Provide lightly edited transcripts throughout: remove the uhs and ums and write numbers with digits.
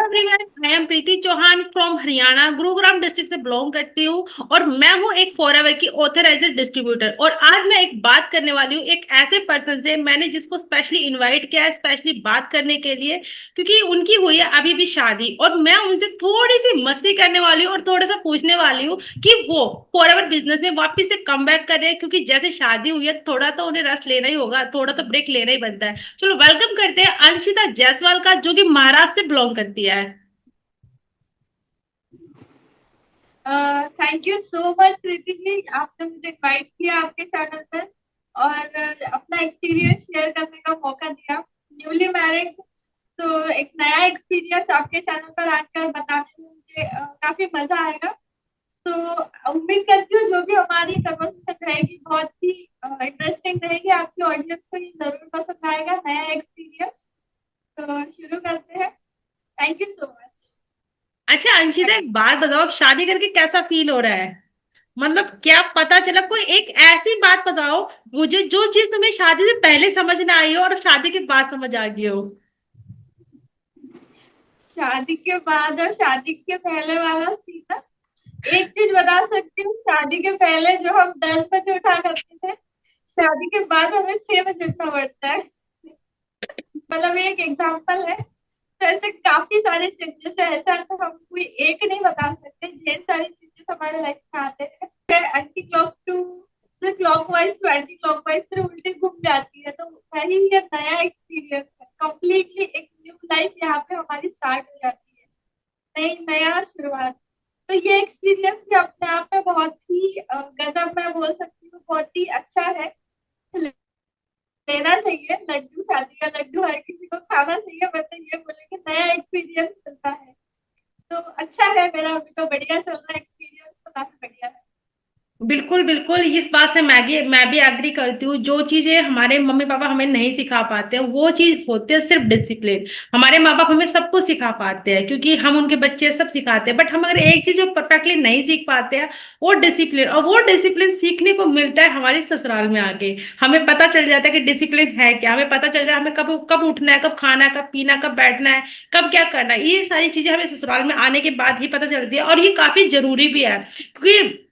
Everyone, I am Preeti Chauhan from Haryana, Gurugram district से belong करती हूँ और मैं हूँ एक फॉरएवर की ऑथराइज्ड डिस्ट्रीब्यूटर। और आज मैं एक बात करने वाली हूँ एक ऐसे पर्सन से, मैंने जिसको स्पेशली इनवाइट किया है स्पेशली बात करने के लिए, क्योंकि उनकी हुई है अभी भी शादी। और मैं उनसे थोड़ी सी मस्ती करने वाली हूँ और थोड़ा सा पूछने वाली हूँ कि वो फॉरएवर बिजनेस में वापस से कम बैक कर रहे हैं, क्योंकि जैसे शादी हुई है थोड़ा तो उन्हें रेस्ट लेना ही होगा, थोड़ा तो ब्रेक लेना ही बनता है। चलो वेलकम करते हैं अंशिता जायसवाल का, जो कि महाराष्ट्र से बिलोंग करती है। Thank you so much Preeti ji, आपने मुझे इनवाइट किया आपके चैनल पर और अपना एक्सपीरियंस शेयर करने का मौका दिया। न्यूली मैरिड, तो एक नया एक्सपीरियंस आपके चैनल पर आकर बताने में मुझे काफी मजा आएगा। तो उम्मीद करती हूँ जो भी हमारी कन्वर्सेशन रहेगी बहुत ही इंटरेस्टिंग रहेगी, आपकी ऑडियंस को ये जरूर पसंद आएगा नया एक्सपीरियंस। तो शुरू करते हैं। Thank you so much. अच्छा अंशिता, एक बात बताओ, शादी करके कैसा फील हो रहा है? मतलब क्या पता चला, कोई एक ऐसी बात बताओ मुझे जो चीज तुम्हें शादी से पहले समझ ना आई हो और शादी के बाद समझ आ गई हो। शादी के बाद और शादी के पहले वाला सीन। एक चीज बता सकती हूँ, शादी के पहले जो हम 10 बजे उठा करते थे, शादी के बाद हमें 6 बजे उठना पड़ता है। मतलब ये एक एग्जाम्पल है। तो ऐसे काफी सारे चेंजेस है, ऐसा तो हम कोई एक नहीं बता सकते, ढेर सारी चेंजेस हमारे लाइफ में आते हैं। Anti clock to clockwise to anticlockwise फिर उल्टी घूम जाती है। तो वही ये नया एक्सपीरियंस है, कम्प्लीटली एक न्यू लाइफ यहाँ पे हमारी स्टार्ट हो जाती है। नई नया शुरुआत। तो ये एक्सपीरियंस भी अपने आप में बहुत ही गजब, मैं बोल सकती हूँ बहुत ही अच्छा है। लेना चाहिए लड्डू, शादी का लड्डू हर किसी को खाना चाहिए। मैं तो ये बोलेंगे नया एक्सपीरियंस मिलता है। तो अच्छा है, मेरा अभी तो बढ़िया चल रहा है, एक्सपीरियंस तो काफी बढ़िया है। बिल्कुल बिल्कुल, इस बात से मैं भी एग्री करती हूँ। जो चीजें हमारे मम्मी पापा हमें नहीं सिखा पाते हैं वो चीज होती है सिर्फ डिसिप्लिन। हमारे माँ बाप हमें सब कुछ सिखा पाते हैं क्योंकि हम उनके बच्चे सब सिखाते हैं, बट हम अगर एक चीज परफेक्टली नहीं सीख पाते हैं, वो डिसिप्लिन। और वो डिसिप्लिन सीखने को मिलता है हमारी ससुराल में आके। हमें पता चल जाता है कि डिसिप्लिन है क्या, हमें पता चल जाता है हमें कब कब उठना है, कब खाना है, कब पीना है, कब बैठना है, कब क्या करना है। ये सारी चीजें हमें ससुराल में आने के बाद ही पता चलती है, और ये काफी जरूरी भी है क्योंकि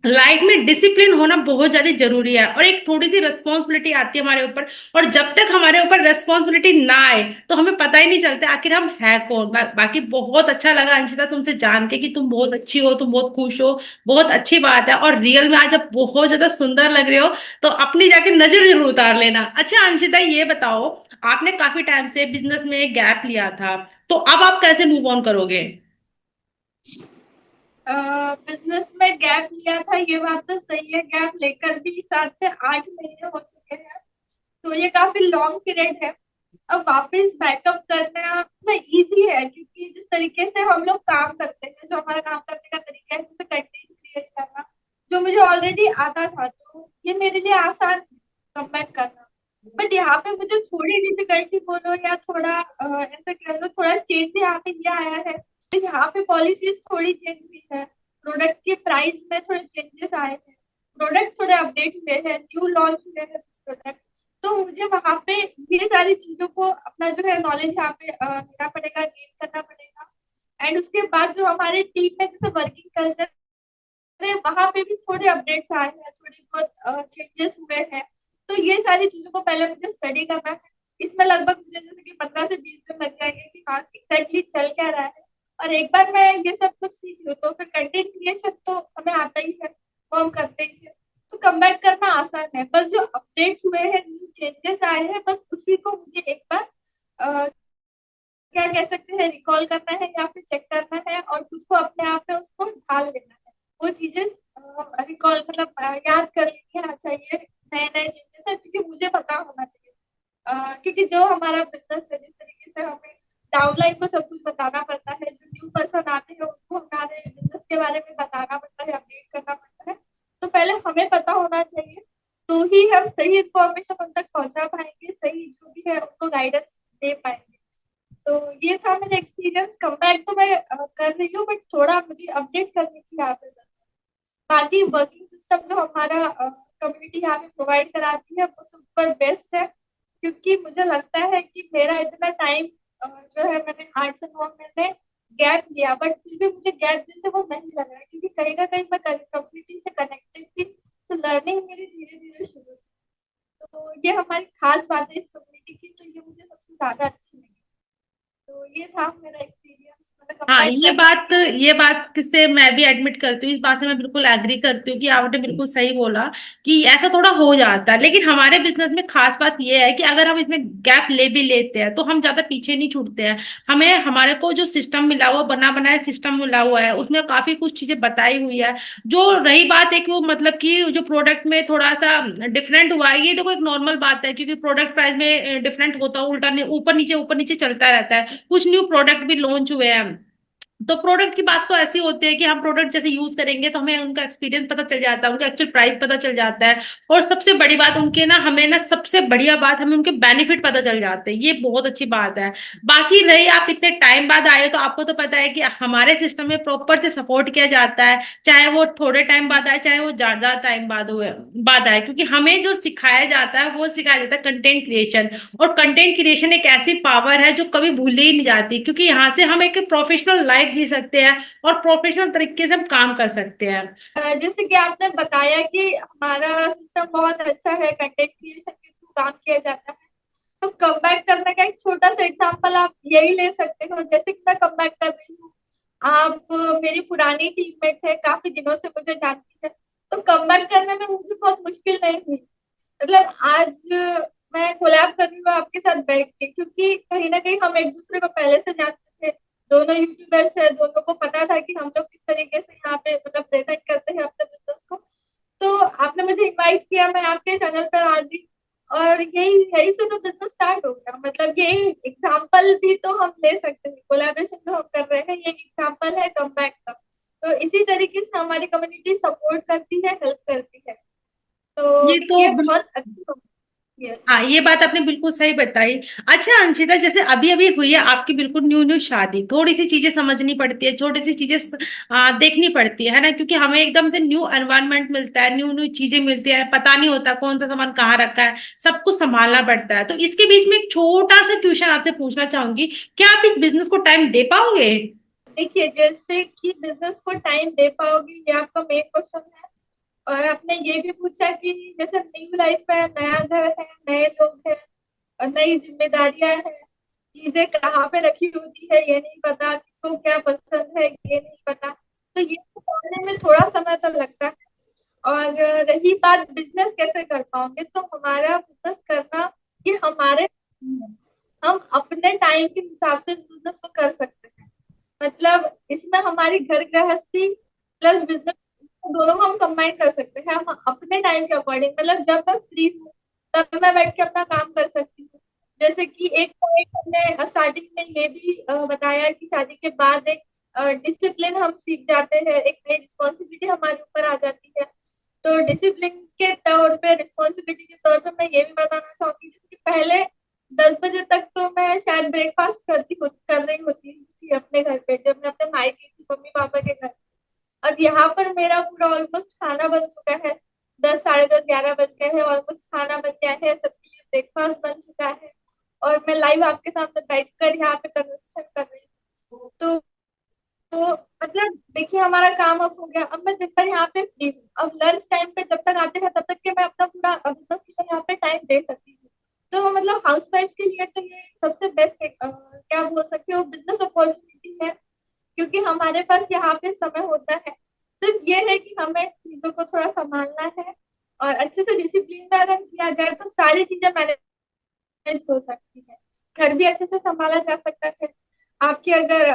लाइफ में डिसिप्लिन होना बहुत ज्यादा जरूरी है। और एक थोड़ी सी रिस्पॉन्सिबिलिटी आती है हमारे ऊपर, और जब तक हमारे ऊपर रिस्पॉन्सिबिलिटी ना आए तो हमें पता ही नहीं चलता आखिर हम है कौन। बाकी बहुत अच्छा लगा अंशिता तुमसे जान के कि तुम बहुत अच्छी हो, तुम बहुत खुश हो। बहुत अच्छी बात है, और रियल में आज आप बहुत ज्यादा सुंदर लग रहे हो। तो अपनी जाके नजर जरूर उतार लेना। अच्छा अंशिता, ये बताओ, आपने काफी टाइम से बिजनेस में गैप लिया था, तो अब आप कैसे मूव ऑन करोगे? बिजनेस में गैप लिया था, ये बात तो सही है। गैप लेकर भी 7 से 8 महीने हो चुके हैं, तो ये काफी लॉन्ग पीरियड है। अब वापस बैकअप करना ना इजी है, क्योंकि जिस तरीके से हम लोग काम करते हैं, जो हमारा काम करने का तरीका है, जैसे कंटेंट क्रिएट करना, जो मुझे ऑलरेडी आता था, तो ये मेरे लिए आसान है कम्बैक करना। बट यहाँ पे मुझे थोड़ी डिफिकल्टी बोलो या थोड़ा ऐसा कह लो, थोड़ा चेंज यहाँ पे ये आया है। तो यहाँ पे पॉलिसीज थोड़ी चेंज हुई है, प्रोडक्ट के प्राइस में थोड़े चेंजेस आए हैं, प्रोडक्ट थोड़े अपडेट हुए हैं, न्यू लॉन्च हुए हैं प्रोडक्ट। तो मुझे वहां पे ये सारी चीजों को अपना जो है नॉलेज यहाँ पे लेना पड़ेगा, गेन करना पड़ेगा। एंड उसके बाद जो हमारे टीम में जैसे वर्किंग कल्चर है, वहां पे भी थोड़े अपडेट्स आए हैं, थोड़ी बहुत चेंजेस हुए हैं। तो ये सारी चीजों को पहले मुझे स्टडी करना है। इसमें लगभग मुझे जैसे कि 15 से 20 दिन लग जाएंगे कि हाँ एग्जैक्टली चल क्या रहा है। और एक बार मैं ये सब कुछ सीख लूँ तो फिर कंटेंट क्रिएशन तो हमें आता ही है, वो हम करते ही है। तो कम बैक करना आसान है, बस जो अपडेट्स हुए हैं, न्यू चेंजेस आए हैं, बस उसी को मुझे एक बार क्या कह सकते हैं, रिकॉल करना है या फिर चेक करना है और खुद को अपने आप में उसको ढाल लेना है। वो चीजें रिकॉल मतलब याद कर लेनी आना चाहिए। नए नए चीजें है, क्योंकि मुझे पता होना चाहिए। क्योंकि जो हमारा बिजनेस है, जिस तरीके से हमें डाउनलाइन को सब कुछ बताना पड़ता है, जो न्यू पर्सन आते हैं उनको हमारे बिजनेस के बारे में बताना पड़ता है, अपडेट करना पड़ता है। तो पहले हमें पता होना चाहिए, तो ही हम सही इंफॉर्मेशन उन तक पहुंचा पाएंगे, सही जो भी है उनको गाइडेंस दे पाएंगे। तो ये था मेरा एक्सपीरियंस। कमबैक तो मैं कर रही हूँ, बट थोड़ा मुझे अपडेट करने की यहाँ पे जरूरत है। बाकी वर्किंग सिस्टम जो हमारा कम्युनिटी यहाँ पे प्रोवाइड कराती है वो सुपर बेस्ट है, क्योंकि मुझे लगता है कि मेरा इतना टाइम जो है मैंने 8 से 9 महीने गैप लिया, बट फिर भी मुझे गैप जैसे वो नहीं लग रहा है, क्योंकि कहीं ना कहीं मैं कम्युनिटी से कनेक्टेड थी, तो लर्निंग मेरी धीरे धीरे शुरू थी। तो ये हमारी खास बात है इस कम्युनिटी की, तो ये मुझे सबसे ज्यादा अच्छी लगी। तो ये था मेरा एक्सपीरियंस, मतलब हाँ, कंबाइन करने का कि ये बात किससे मैं भी एडमिट करती हूँ, इस बात से मैं बिल्कुल एग्री करती हूँ कि आपने बिल्कुल सही बोला कि ऐसा थोड़ा हो जाता है। लेकिन हमारे बिजनेस में खास बात ये है कि अगर हम इसमें गैप ले भी लेते हैं तो हम ज्यादा पीछे नहीं छूटते हैं। हमें हमारे को जो सिस्टम मिला हुआ, बना बनाया सिस्टम मिला हुआ है, उसमें काफी कुछ चीजें बताई हुई है। जो रही बात है कि वो मतलब कि जो प्रोडक्ट में थोड़ा सा डिफरेंट हुआ है, ये देखो एक नॉर्मल बात है, क्योंकि प्रोडक्ट प्राइस में डिफरेंट होता है, उल्टा ऊपर नीचे चलता रहता है। कुछ न्यू प्रोडक्ट भी लॉन्च हुए हैं। तो प्रोडक्ट की बात तो ऐसी होती है कि हम प्रोडक्ट जैसे यूज करेंगे तो हमें उनका एक्सपीरियंस पता चल जाता है, उनका एक्चुअल प्राइस पता चल जाता है। और सबसे बड़ी बात उनके ना, हमें ना सबसे बढ़िया बात, हमें उनके बेनिफिट पता चल जाते हैं, ये बहुत अच्छी बात है। बाकी रही आप इतने टाइम बाद आए तो आपको तो पता है कि हमारे सिस्टम में प्रॉपर से सपोर्ट किया जाता है, चाहे वो थोड़े टाइम बाद आए, चाहे वो ज्यादा टाइम बाद आए, क्योंकि हमें जो सिखाया जाता है वो सिखाया जाता है कंटेंट क्रिएशन। और कंटेंट क्रिएशन एक ऐसी पावर है जो कभी भूली ही नहीं जाती, क्योंकि यहाँ से हम एक प्रोफेशनल लाइफ जी सकते हैं और प्रोफेशनल तरीके से हम काम कर सकते हैं। जैसे कि आपने बताया कि हमारा सिस्टम बहुत अच्छा है, कंटेंट क्रिएशन के थ्रू काम किया जाता है। तो कमबैक करने का एक छोटा सा एग्जांपल आप यही ले सकते हो, जैसे कि मैं कमबैक कर रही हूँ, आप मेरी पुरानी टीममेट है, काफी दिनों से मुझे जानती है, तो कमबैक करने में मुझे बहुत मुश्किल नहीं हुई। मतलब आज मैं कोलैब कर रही हूँ आपके साथ बैठ के, क्योंकि कहीं ना कहीं हम एक दूसरे को पहले से जानते थे, दोनों यूट्यूबर्स है, दोनों को पता था कि हम लोग किस तरीके से यहाँ पे मतलब प्रेजेंट करते हैं अपने बिजनेस को। तो आपने मुझे इनवाइट किया, मैं आपके चैनल पर आ गई, और यही यही से तो बिजनेस स्टार्ट हो गया। मतलब ये एग्जाम्पल भी तो हम ले सकते हैं, कोलैबोरेशन जो हम कर रहे हैं ये एग्जाम्पल है कमबैक का। तो इसी तरीके से हमारी कम्युनिटी सपोर्ट करती है, हेल्प करती है। तो ये तो ये बहुत अच्छी कम्युनिटी है। हाँ, ये बात आपने बिल्कुल सही बताई। अच्छा अंशिता, जैसे अभी अभी हुई है आपकी बिल्कुल न्यू न्यू शादी, थोड़ी सी चीजें समझनी पड़ती है, छोटी सी चीजें देखनी पड़ती है ना, क्योंकि हमें एकदम से न्यू एनवायरनमेंट मिलता है, न्यू न्यू चीजें मिलती है, पता नहीं होता कौन सा सामान कहाँ रखा है, सब कुछ संभालना पड़ता है। तो इसके बीच में एक छोटा सा क्वेश्चन आपसे पूछना चाहूंगी, क्या आप इस बिजनेस को टाइम दे पाओगे? देखिए, जैसे कि बिजनेस को टाइम दे पाओगे, ये आपका मेन क्वेश्चन है। और आपने ये भी पूछा कि जैसे न्यू लाइफ है, नया घर है, नए लोग हैं, और नई जिम्मेदारियां हैं, चीजें कहाँ पे रखी होती है ये नहीं पता, किसको क्या पसंद है ये नहीं पता, तो ये करने में थोड़ा समय तो लगता है। और रही बात बिजनेस कैसे कर पाओगे, तो हमारा बिजनेस करना ये हमारे, हम अपने टाइम के हिसाब से बिजनेस को कर सकते हैं। मतलब इसमें हमारी घर गृहस्थी प्लस बिजनेस दोनों को हम कंबाइन कर सकते हैं, हम अपने टाइम के अकॉर्डिंग। मतलब जब मैं फ्री हूँ तब मैं बैठ के अपना काम कर सकती हूँ। जैसे कि एक पॉइंट हमने स्टार्टिंग में ये भी बताया कि शादी के बाद एक डिसिप्लिन हम सीख जाते हैं, एक नई रिस्पॉन्सिबिलिटी हमारे ऊपर आ जाती है। तो डिसिप्लिन के तौर पे, रिस्पॉन्सिबिलिटी के तौर पे मैं ये भी बताना चाहूंगी, जैसे कि पहले 10 बजे तक तो मैं शायद ब्रेकफास्ट कर रही होती थी अपने घर पे, जब मैं अपने भाई की थी, मम्मी पापा के घर। अब यहाँ पर मेरा पूरा ऑलमोस्ट खाना बन चुका है, 10, साढ़े 10, 11 बज गए हैं, ऑलमोस्ट खाना बन गया है, सबके लिए ब्रेकफास्ट बन चुका है, और मैं लाइव आपके सामने बैठकर यहाँ पे कन्वर्सेशन कर रही हूँ। तो मतलब देखिए, हमारा काम अब हो गया, अब मैं दिन भर यहाँ पे फ्री हूँ। अब लंच टाइम पे जब तक आते हैं तब तक के मैं अपना पूरा बिजनेस के लिए यहाँ पे टाइम दे सकती हूँ। तो मतलब हाउस वाइफ के लिए तो ये सबसे बेस्ट क्या बोल सकते हो, बिजनेस अपॉर्चुनिटी है, क्योंकि हमारे पास यहाँ पे समय होता है। सिर्फ ये है कि हमें चीजों को थोड़ा संभालना है, और अच्छे से डिसिप्लिन में अगर किया जाए तो सारी चीजें मैनेज हो सकती है। घर भी अच्छे से संभाला जा सकता है। आपके अगर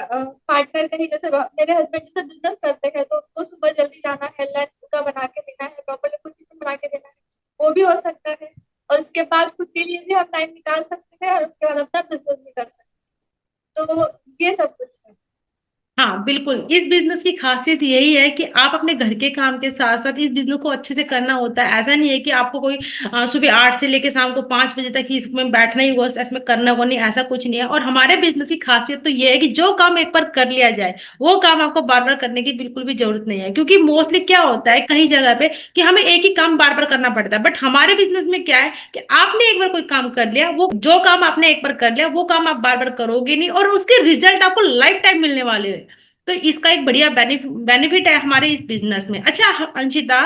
पार्टनर कहीं, जैसे मेरे हस्बैंड जैसे बिजनेस करते हैं, तो उनको सुबह जल्दी जाना है, लंच का बना के देना है, प्रॉपरली कुछ टिफिन बना के देना है, वो भी हो सकता है। और उसके बाद खुद के लिए भी हम टाइम निकाल सकते हैं, और उसके बाद अपना बिजनेस भी कर सकते हैं। तो ये सब कुछ है। हाँ बिल्कुल, इस बिजनेस की खासियत यही है कि आप अपने घर के काम के साथ साथ इस बिजनेस को अच्छे से करना होता है। ऐसा नहीं है कि आपको कोई सुबह 8 से लेके शाम को 5 बजे तक ही इसमें बैठना ही होगा, इसमें करना होगा, नहीं ऐसा कुछ नहीं है। और हमारे बिजनेस की खासियत तो ये है कि जो काम एक बार कर लिया जाए वो काम आपको बार बार करने की बिल्कुल भी जरूरत नहीं है। क्योंकि मोस्टली क्या होता है कहीं जगह पे कि हमें एक ही काम बार बार करना पड़ता है, बट हमारे बिजनेस में क्या है कि आपने एक बार कोई काम कर लिया, वो जो काम आपने एक बार कर लिया वो काम आप बार बार करोगे नहीं, और उसके रिजल्ट आपको लाइफ टाइम मिलने वाले हैं। तो इसका एक बढ़िया बेनिफिट है हमारे इस बिजनेस में। अच्छा अंशिता,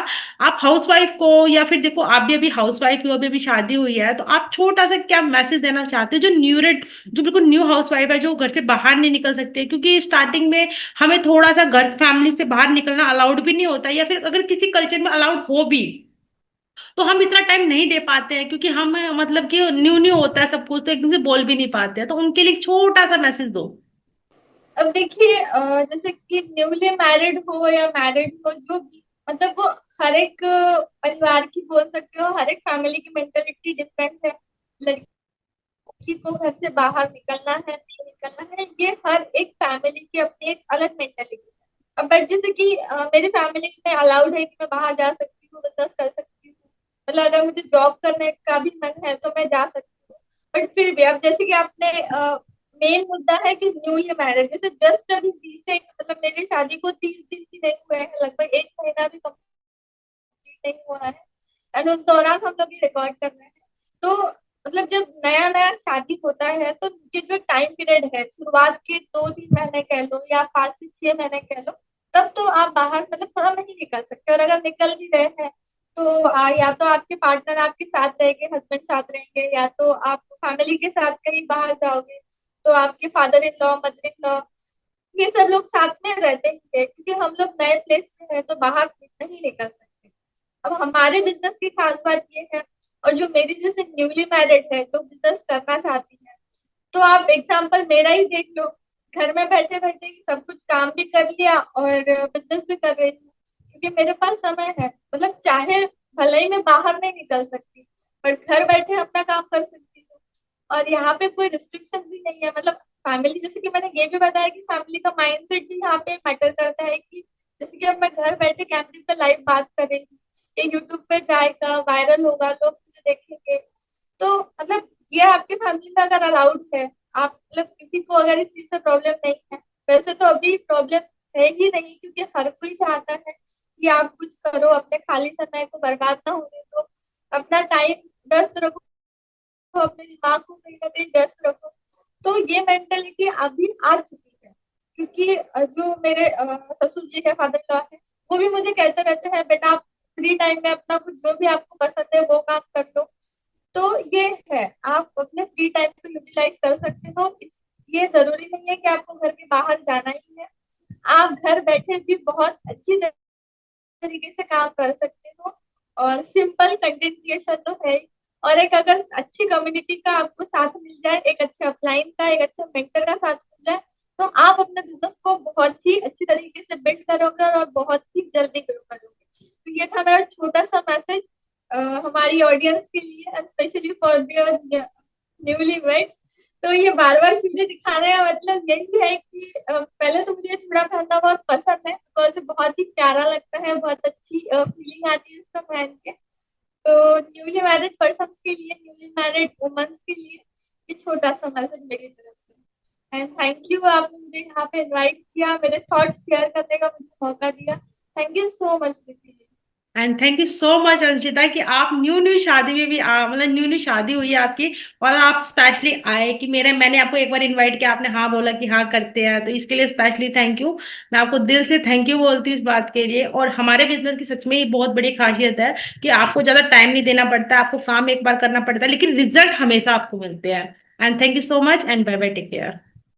आप हाउसवाइफ को, या फिर देखो आप भी अभी हाउसवाइफ हो, अभी अभी शादी हुई है, तो आप छोटा सा क्या मैसेज देना चाहते हो जो जो बिल्कुल न्यू हाउसवाइफ है, जो घर से बाहर नहीं निकल सकते? क्योंकि स्टार्टिंग में हमें थोड़ा सा घर फैमिली से बाहर निकलना अलाउड भी नहीं होता, या फिर अगर किसी कल्चर में अलाउड हो भी तो हम इतना टाइम नहीं दे पाते हैं, क्योंकि हम मतलब कि न्यू न्यू होता है सब कुछ, तो एकदम से बोल भी नहीं पाते हैं। तो उनके लिए एक छोटा सा मैसेज दो। अब देखिए, जैसे कि न्यूली मैरिड हो या मैरिड हो, जो भी मतलब वो हर एक परिवार की बोल सकते हो, हर एक फैमिली की मेंटेलिटी डिफरेंट है। लड़की को घर से बाहर निकलना है नहीं निकलना है, ये हर एक फैमिली की अपनी एक अलग मेंटेलिटी है। अब बट जैसे कि मेरी फैमिली में अलाउड है कि मैं बाहर जा सकती हूँ, बिजनेस कर सकती हूँ, मतलब अगर मुझे जॉब करने का भी मन है तो मैं जा सकती हूँ। बट फिर भी अब जैसे कि आपने मेन मुद्दा है कि न्यूली मैरिज, जैसे जस्ट अभी रिसेंट, मतलब मेरी शादी को 30 दिन भी नहीं हुए हैं, लगभग एक महीना भी कंप्लीट नहीं हुआ है, एंड उस दौरान हम लोग ये रिकॉर्ड कर रहे हैं। तो मतलब जब नया नया शादी होता है तो ये जो टाइम पीरियड है, शुरुआत के 2-3 महीने कह लो या 5 से 6 महीने कह लो, तब तो आप बाहर मतलब थोड़ा नहीं निकल सकते। और अगर निकल भी रहे हैं तो या तो आपके पार्टनर आपके साथ रहेंगे, हस्बैंड साथ रहेंगे, या तो आप फैमिली के साथ कहीं बाहर जाओगे तो आपके father in law, mother in law, ये सब लोग साथ में रहते ही है, क्योंकि हम लोग नए प्लेस में हैं तो बाहर नहीं निकल सकते। अब हमारे बिजनेस की खास बात ये है, और जो मेरी जैसे न्यूली मैरिड है जो बिजनेस करना चाहती है, तो आप एग्जाम्पल मेरा ही देख लो। घर में बैठे बैठे सब कुछ काम भी कर लिया और बिजनेस भी कर रही हूँ, क्योंकि मेरे पास समय है। मतलब चाहे भले ही मैं बाहर नहीं निकल सकती, पर घर बैठे अपना काम कर सकती हूँ। और यहाँ पे कोई रिस्ट्रिक्शन भी नहीं है। मतलब फैमिली, जैसे कि मैंने ये भी बताया कि फैमिली का माइंडसेट भी यहाँ पे मैटर करता है, कि जैसे कि अब मैं घर बैठे कैमरे पे लाइव बात कर रही हूँ, ये यूट्यूब पे जाएगा, वायरल होगा, लोग मुझे देखेंगे। तो मतलब ये आपके फैमिली में अगर अलाउड है, आप मतलब किसी को अगर इस चीज से प्रॉब्लम नहीं है, वैसे तो अभी प्रॉब्लम है ही नहीं, क्योंकि हर कोई चाहता है कि आप कुछ करो, अपने खाली समय को बर्बाद ना होने दो, अपना टाइम व्यस्त रखो, अपने दिमाग को कहीं ना कहीं व्यस्त रखो। तो ये मेंटेलिटी अभी आ चुकी है, क्योंकि जो मेरे ससुर जी है, फादर लॉ है, वो भी मुझे कहते रहते हैं, बेटा आप फ्री टाइम में अपना कुछ जो भी आपको पसंद है वो काम कर लो। तो ये है, आप अपने फ्री टाइम को यूटिलाइज कर सकते हो। ये जरूरी नहीं है कि आपको घर के बाहर जाना ही है, आप घर बैठे भी बहुत अच्छी तरीके से काम कर सकते हो। और सिंपल कंटेंट क्रिएशन तो है ही, और एक अगर अच्छी कम्युनिटी का आपको साथ मिल जाए, एक अच्छे अपलाइन का, एक अच्छे मेंटर का साथ मिल जाए, तो आप अपने बिजनेस को बहुत ही अच्छी तरीके से बिल्ड करोगे और बहुत ही जल्दी ग्रो करोगे। तो ये था मेरा छोटा सा मैसेज हमारी ऑडियंस के लिए, specially for their newly weds. तो ये बार बार चीजें दिखाने का मतलब यही है कि पहले तो मुझे चूड़ा पहनना बहुत पसंद है, बिकॉज बहुत ही प्यारा लगता है, बहुत अच्छी फीलिंग आती है इसको पहन के। तो न्यूली मैरिड पर्सन के लिए, न्यूली मैरिड वुमन्स के लिए ये छोटा सा मैसेज मेरी तरफ से। एंड थैंक यू, आपने मुझे यहाँ पे इनवाइट किया, मेरे थॉट्स शेयर करने का मुझे मौका दिया। थैंक यू सो मच दीदी। And thank you so much Anshita कि आप न्यू न्यू शादी में भी मतलब न्यू न्यू शादी हुई है आपकी, और आप स्पेशली आए कि मैंने आपको एक बार इनवाइट किया, आपने हाँ बोला कि हाँ करते हैं, तो इसके लिए स्पेशली थैंक यू। मैं आपको दिल से थैंक यू बोलती हूँ इस बात के लिए। और हमारे बिजनेस की सच में ये बहुत बड़ी खासियत है कि आपको ज्यादा टाइम नहीं देना पड़ता, आपको काम एक बार करना पड़ता है, लेकिन रिजल्ट हमेशा आपको मिलते हैं। And thank you so much, and bye bye, take care.